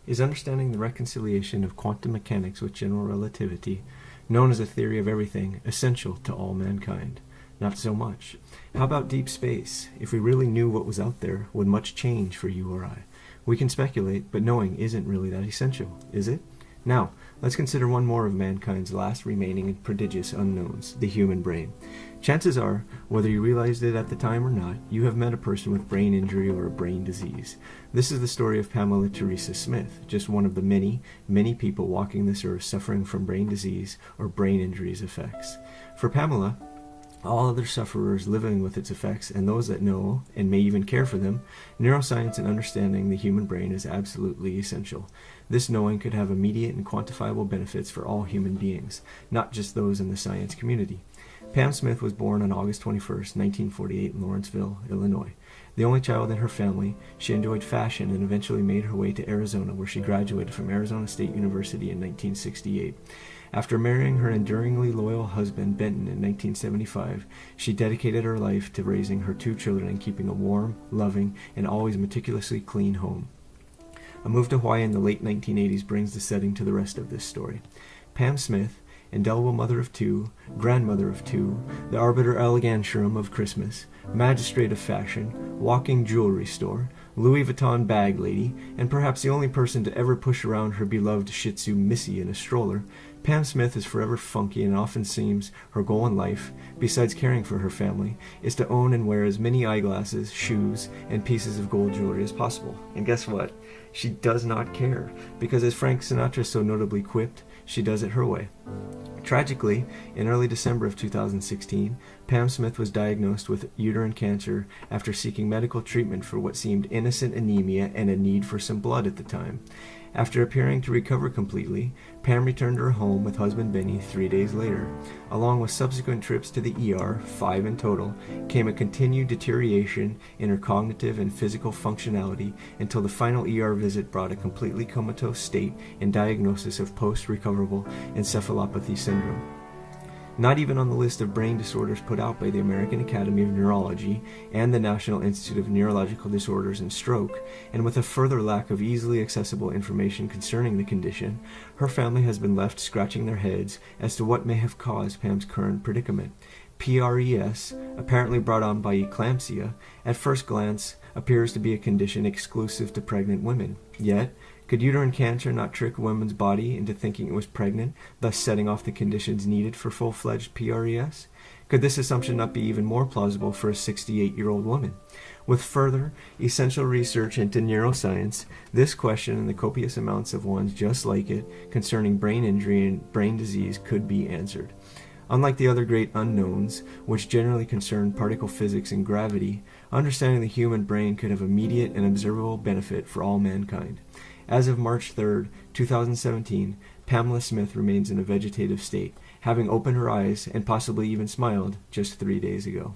Is understanding the reconciliation of quantum mechanics with general relativity, known as a theory of everything, essential to all mankind? Not so much. How about deep space? If we really knew what was out there, would much change for you or I? We can speculate, but knowing isn't really that essential, is it? Now, let's consider one more of mankind's last remaining and prodigious unknowns, the human brain. Chances are, whether you realized it at the time or not, you have met a person with brain injury or a brain disease. This is the story of Pamala Theresa Smith, just one of the many, many people walking this earth suffering from brain disease or brain injury's effects. For Pamala, all other sufferers living with its effects, and those that know and may even care for them, neuroscience and understanding the human brain is absolutely essential. This knowing could have immediate and quantifiable benefits for all human beings, not just those in the science community. Pam Smith was born on August 21st, 1948 in Lawrenceville, Illinois. The only child in her family, she enjoyed fashion and eventually made her way to Arizona, where she graduated from Arizona State University in 1968. After marrying her enduringly loyal husband, Benton, in 1975, she dedicated her life to raising her two children and keeping a warm, loving, and always meticulously clean home. A move to Hawaii in the late 1980s brings the setting to the rest of this story. Pam Smith, indelible mother of two, grandmother of two, the arbiter elegantiarum of Christmas, magistrate of fashion, walking jewelry store, Louis Vuitton bag lady, and perhaps the only person to ever push around her beloved Shih Tzu Missy in a stroller, Pam Smith is forever funky, and often seems her goal in life, besides caring for her family, is to own and wear as many eyeglasses, shoes, and pieces of gold jewelry as possible. And guess what? She does not care, because as Frank Sinatra so notably quipped, she does it her way. Tragically, in early December of 2016, Pam Smith was diagnosed with uterine cancer after seeking medical treatment for what seemed innocent anemia and a need for some blood at the time. After appearing to recover completely, Pam returned to her home with husband Benny 3 days later. Along with subsequent trips to the ER, 5 in total, came a continued deterioration in her cognitive and physical functionality until the final ER visit brought a completely comatose state and diagnosis of post-recoverable encephalopathy syndrome. Not even on the list of brain disorders put out by the American Academy of Neurology and the National Institute of Neurological Disorders and Stroke, and with a further lack of easily accessible information concerning the condition, her family has been left scratching their heads as to what may have caused Pam's current predicament. PRES, apparently brought on by eclampsia, at first glance appears to be a condition exclusive to pregnant women. Yet, could uterine cancer not trick a woman's body into thinking it was pregnant, thus setting off the conditions needed for full-fledged PRES? Could this assumption not be even more plausible for a 68-year-old woman? With further, essential research into neuroscience, this question and the copious amounts of ones just like it concerning brain injury and brain disease could be answered. Unlike the other great unknowns, which generally concern particle physics and gravity, understanding the human brain could have immediate and observable benefit for all mankind. As of March 3, 2017, Pamela Smith remains in a vegetative state, having opened her eyes and possibly even smiled just 3 days ago.